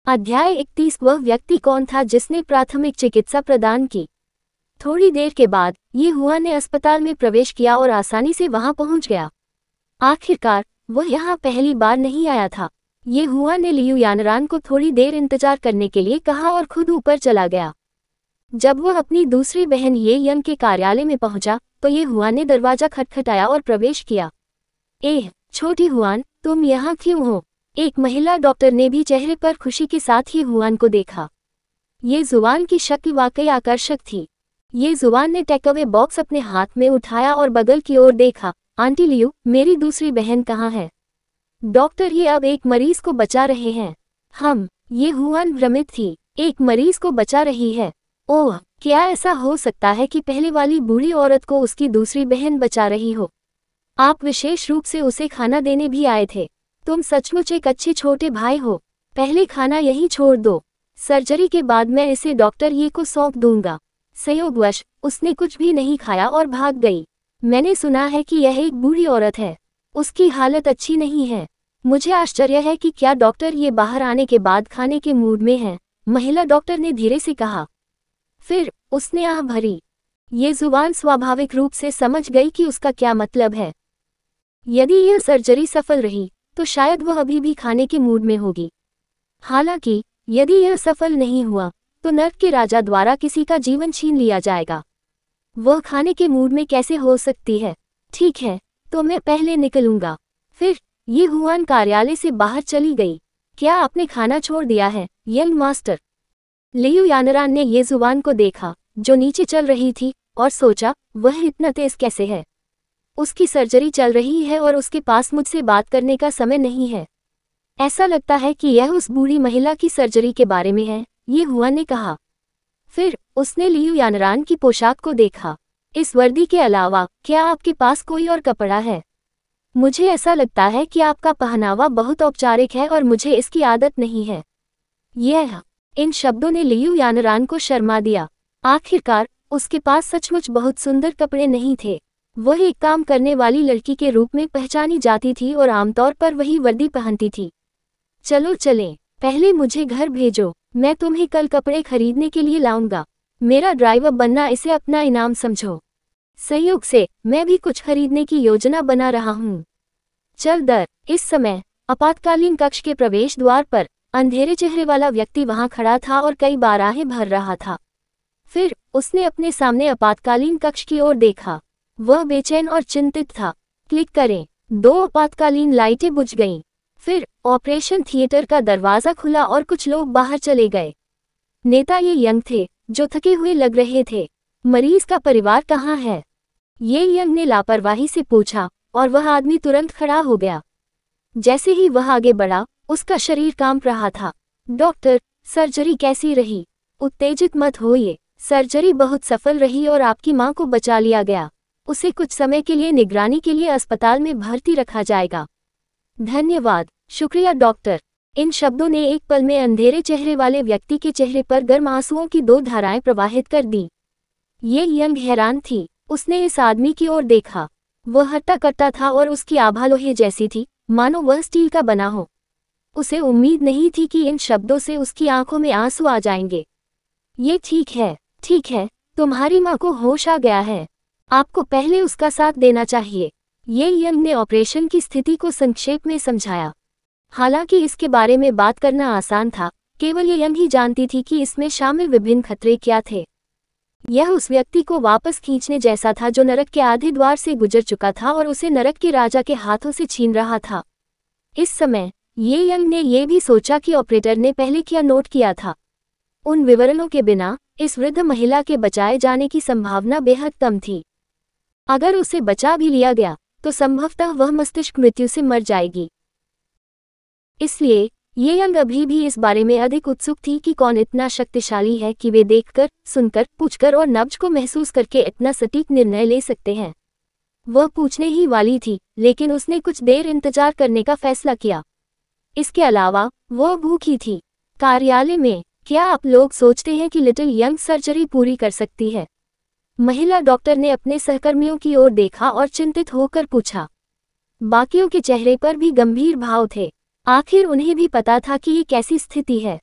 अध्याय 31। वह व्यक्ति कौन था जिसने प्राथमिक चिकित्सा प्रदान की। थोड़ी देर के बाद ये हुआ ने अस्पताल में प्रवेश किया और आसानी से वहां पहुंच गया। आखिरकार वह यहाँ पहली बार नहीं आया था। ये हुआ ने लियू यानरान को थोड़ी देर इंतजार करने के लिए कहा और खुद ऊपर चला गया। जब वह अपनी दूसरी बहन ये यंग के कार्यालय में पहुंचा तो ये हुआ ने दरवाजा खटखटाया और प्रवेश किया। एह छोटी हुआन, तुम यहाँ क्यों हो? एक महिला डॉक्टर ने भी चेहरे पर खुशी के साथ ही हुआन को देखा। ये जुआन की शक्ल वाकई आकर्षक थी। ये जुआन ने टेकअवे बॉक्स अपने हाथ में उठाया और बगल की ओर देखा। आंटी लियू, मेरी दूसरी बहन कहाँ है? डॉक्टर, ये अब एक मरीज को बचा रहे हैं। ये हुआन भ्रमित थी। एक मरीज को बचा रही है? ओह, क्या ऐसा हो सकता है कि पहले वाली बूढ़ी औरत को उसकी दूसरी बहन बचा रही हो? आप विशेष रूप से उसे खाना देने भी आए थे। तुम सचमुच एक अच्छे छोटे भाई हो। पहले खाना यहीं छोड़ दो। सर्जरी के बाद मैं इसे डॉक्टर ये को सौंप दूंगा। संयोगवश उसने कुछ भी नहीं खाया और भाग गई। मैंने सुना है कि यह एक बूढ़ी औरत है। उसकी हालत अच्छी नहीं है। मुझे आश्चर्य है कि क्या डॉक्टर ये बाहर आने के बाद खाने के मूड में है, महिला डॉक्टर ने धीरे से कहा। फिर उसने आह भरी। ये जुबान स्वाभाविक रूप से समझ गई कि उसका क्या मतलब है। यदि यह सर्जरी सफल रही तो शायद वह अभी भी खाने के मूड में होगी। हालांकि यदि यह सफल नहीं हुआ तो नर्क के राजा द्वारा किसी का जीवन छीन लिया जाएगा। वह खाने के मूड में कैसे हो सकती है? ठीक है, तो मैं पहले निकलूंगा। फिर ये हुआन कार्यालय से बाहर चली गई। क्या आपने खाना छोड़ दिया है, यंग मास्टर? लियू यानरान ने ये जुबान को देखा जो नीचे चल रही थी और सोचा, वह इतना तेज कैसे है? उसकी सर्जरी चल रही है और उसके पास मुझसे बात करने का समय नहीं है। ऐसा लगता है कि यह उस बूढ़ी महिला की सर्जरी के बारे में है, ये हुआ ने कहा। फिर उसने लियू यानरान की पोशाक को देखा। इस वर्दी के अलावा क्या आपके पास कोई और कपड़ा है? मुझे ऐसा लगता है कि आपका पहनावा बहुत औपचारिक है और मुझे इसकी आदत नहीं है। इन शब्दों ने लियू यानरान को शर्मा दिया। आखिरकार उसके पास सचमुच बहुत सुंदर कपड़े नहीं थे। वह एक काम करने वाली लड़की के रूप में पहचानी जाती थी और आमतौर पर वही वर्दी पहनती थी। चलो चलें, पहले मुझे घर भेजो। मैं तुम्हें कल कपड़े खरीदने के लिए लाऊंगा। मेरा ड्राइवर बनना इसे अपना इनाम समझो। संयोग से मैं भी कुछ खरीदने की योजना बना रहा हूँ। चल दर। इस समय आपातकालीन कक्ष के प्रवेश द्वार पर अंधेरे चेहरे वाला व्यक्ति वहां खड़ा था और कई बार आहें भर रहा था। फिर उसने अपने सामने आपातकालीन कक्ष की ओर देखा। वह बेचैन और चिंतित था। क्लिक करें। 2 आपातकालीन लाइटें बुझ गईं। फिर ऑपरेशन थिएटर का दरवाजा खुला और कुछ लोग बाहर चले गए। नेता ये यंग थे जो थके हुए लग रहे थे। मरीज का परिवार कहाँ है? ये यंग ने लापरवाही से पूछा और वह आदमी तुरंत खड़ा हो गया। जैसे ही वह आगे बढ़ा उसका शरीर कांप रहा था। डॉक्टर, सर्जरी कैसी रही? उत्तेजित मत होइए। सर्जरी बहुत सफल रही और आपकी मां को बचा लिया गया। उसे कुछ समय के लिए निगरानी के लिए अस्पताल में भर्ती रखा जाएगा। धन्यवाद, शुक्रिया डॉक्टर। इन शब्दों ने एक पल में अंधेरे चेहरे वाले व्यक्ति के चेहरे पर गर्म आंसुओं की 2 धाराएं प्रवाहित कर दी। ये यंग हैरान थी। उसने इस आदमी की ओर देखा। वह हट्टा कट्टा था और उसकी आभा लोहे जैसी थी, मानो वह स्टील का बना हो। उसे उम्मीद नहीं थी कि इन शब्दों से उसकी आंखों में आंसू आ जाएंगे। ये ठीक है, तुम्हारी माँ को होश आ गया है। आपको पहले उसका साथ देना चाहिए। ये यंग ने ऑपरेशन की स्थिति को संक्षेप में समझाया। हालांकि इसके बारे में बात करना आसान था, केवल ये यंग ही जानती थी कि इसमें शामिल विभिन्न खतरे क्या थे। यह उस व्यक्ति को वापस खींचने जैसा था जो नरक के आधे द्वार से गुजर चुका था और उसे नरक के राजा के हाथों से छीन रहा था। इस समय ये यंग ने यह भी सोचा कि ऑपरेटर ने पहले क्या नोट किया था। उन विवरणों के बिना इस वृद्ध महिला के बचाए जाने की संभावना बेहद कम थी। अगर उसे बचा भी लिया गया तो संभवतः वह मस्तिष्क मृत्यु से मर जाएगी। इसलिए ये यंग अभी भी इस बारे में अधिक उत्सुक थी कि कौन इतना शक्तिशाली है कि वे देखकर, सुनकर, पूछकर और नब्ज को महसूस करके इतना सटीक निर्णय ले सकते हैं। वह पूछने ही वाली थी, लेकिन उसने कुछ देर इंतजार करने का फैसला किया। इसके अलावा वह भूखी थी। कार्यालय में क्या आप लोग सोचते हैं कि लिटिल यंग सर्जरी पूरी कर सकती है? महिला डॉक्टर ने अपने सहकर्मियों की ओर देखा और चिंतित होकर पूछा। बाकियों के चेहरे पर भी गंभीर भाव थे। आखिर उन्हें भी पता था कि ये कैसी स्थिति है।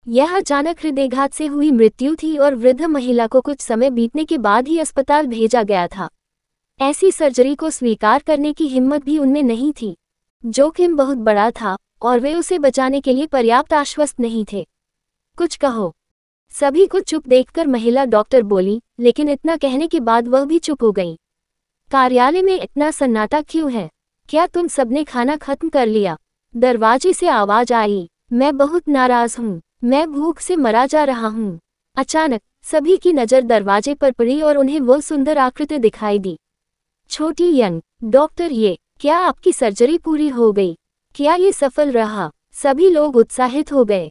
यह अचानक हृदयघात से हुई मृत्यु थी और वृद्ध महिला को कुछ समय बीतने के बाद ही अस्पताल भेजा गया था। ऐसी सर्जरी को स्वीकार करने की हिम्मत भी उनमें नहीं थी। जोखिम बहुत बड़ा था और वे उसे बचाने के लिए पर्याप्त आश्वस्त नहीं थे। कुछ कहो। सभी को चुप देखकर महिला डॉक्टर बोली, लेकिन इतना कहने के बाद वह भी चुप हो गई। कार्यालय में इतना सन्नाटा क्यों है? क्या तुम सबने खाना खत्म कर लिया? दरवाजे से आवाज आई। मैं बहुत नाराज हूँ, मैं भूख से मरा जा रहा हूँ। अचानक सभी की नज़र दरवाजे पर पड़ी और उन्हें वो सुंदर आकृति दिखाई दी। छोटी यंग, डॉक्टर ये, क्या आपकी सर्जरी पूरी हो गई? क्या ये सफल रहा? सभी लोग उत्साहित हो गए।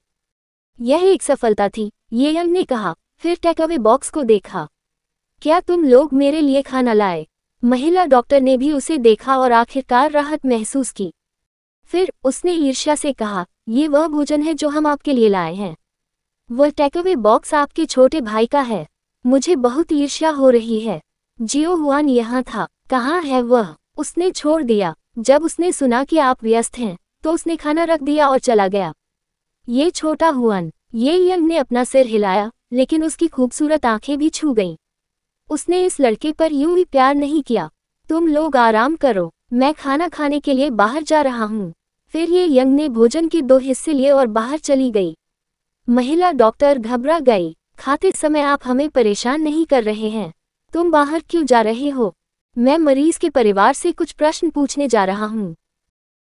यह एक सफलता थी, ये यंग ने कहा, फिर टेक अवे बॉक्स को देखा। क्या तुम लोग मेरे लिए खाना लाए? महिला डॉक्टर ने भी उसे देखा और आखिरकार राहत महसूस की। फिर उसने ईर्ष्या से कहा, ये वह भोजन है जो हम आपके लिए लाए हैं। वह टेक अवे बॉक्स आपके छोटे भाई का है। मुझे बहुत ईर्ष्या हो रही है। जियो हुआन यहाँ था, कहाँ है वह? उसने छोड़ दिया। जब उसने सुना कि आप व्यस्त हैं, तो उसने खाना रख दिया और चला गया। ये छोटा हुआन, ये यंग ने अपना सिर हिलाया, लेकिन उसकी खूबसूरत आंखें भी छू गईं। उसने इस लड़के पर यूं ही प्यार नहीं किया। तुम लोग आराम करो, मैं खाना खाने के लिए बाहर जा रहा हूँ। फिर ये यंग ने भोजन के 2 हिस्से लिए और बाहर चली गई। महिला डॉक्टर घबरा गई। खाते समय आप हमें परेशान नहीं कर रहे हैं। तुम बाहर क्यों जा रहे हो? मैं मरीज के परिवार से कुछ प्रश्न पूछने जा रहा हूँ।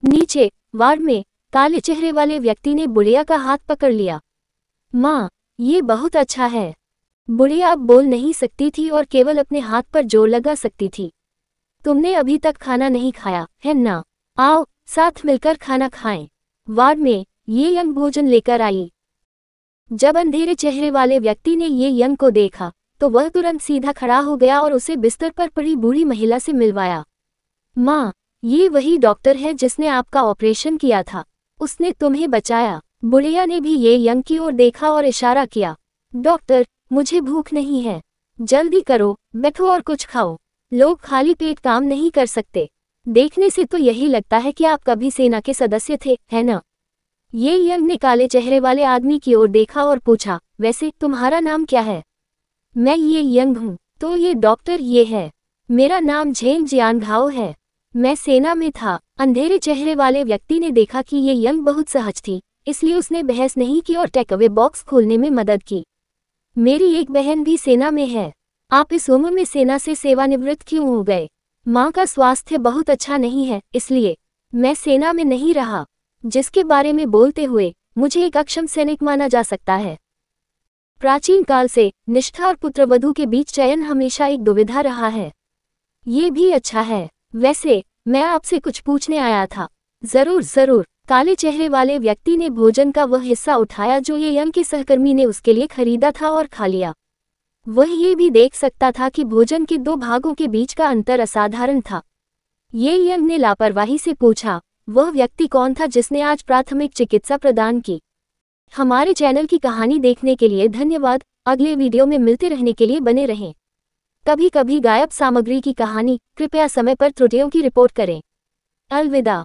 नीचे वार्ड में काले चेहरे वाले व्यक्ति ने बुढ़िया का हाथ पकड़ लिया। माँ, ये बहुत अच्छा है। बुढ़िया अब बोल नहीं सकती थी और केवल अपने हाथ पर जोर लगा सकती थी। तुमने अभी तक खाना नहीं खाया है ना? आओ साथ मिलकर खाना खाएं। वार्ड में ये यंग भोजन लेकर आई। जब अंधेरे चेहरे वाले व्यक्ति ने ये यंग को देखा, तो वह तुरंत सीधा खड़ा हो गया और उसे बिस्तर पर पड़ी बूढ़ी महिला से मिलवाया। माँ, ये वही डॉक्टर है जिसने आपका ऑपरेशन किया था। उसने तुम्हें बचाया। बुढ़िया ने भी ये यंग की ओर देखा और इशारा किया। डॉक्टर, मुझे भूख नहीं है। जल्दी करो, बैठो और कुछ खाओ। लोग खाली पेट काम नहीं कर सकते। देखने से तो यही लगता है कि आप कभी सेना के सदस्य थे, है ना? ये यंग ने काले चेहरे वाले आदमी की ओर देखा और पूछा, वैसे तुम्हारा नाम क्या है? मैं ये यंग हूँ। तो ये डॉक्टर ये है। मेरा नाम झेंग जियानघाओ है। मैं सेना में था। अंधेरे चेहरे वाले व्यक्ति ने देखा कि ये यंग बहुत सहज थी, इसलिए उसने बहस नहीं की और टेक अवे बॉक्स खोलने में मदद की। मेरी एक बहन भी सेना में है। आप इस उम्र में सेना से सेवानिवृत्त क्यों हो गए? माँ का स्वास्थ्य बहुत अच्छा नहीं है, इसलिए मैं सेना में नहीं रहा। जिसके बारे में बोलते हुए मुझे एक अक्षम सैनिक माना जा सकता है। प्राचीन काल से निष्ठा और पुत्रवधू के बीच चयन हमेशा एक दुविधा रहा है। ये भी अच्छा है। वैसे मैं आपसे कुछ पूछने आया था। जरूर जरूर। काले चेहरे वाले व्यक्ति ने भोजन का वह हिस्सा उठाया जो ये यंग के सहकर्मी ने उसके लिए खरीदा था और खा लिया। वह ये भी देख सकता था कि भोजन के 2 भागों के बीच का अंतर असाधारण था। ये यंग ने लापरवाही से पूछा, वह व्यक्ति कौन था जिसने आज प्राथमिक चिकित्सा प्रदान की? हमारे चैनल की कहानी देखने के लिए धन्यवाद। अगले वीडियो में मिलते रहने के लिए बने रहें। कभी कभी गायब सामग्री की कहानी, कृपया समय पर त्रुटियों की रिपोर्ट करें। अलविदा।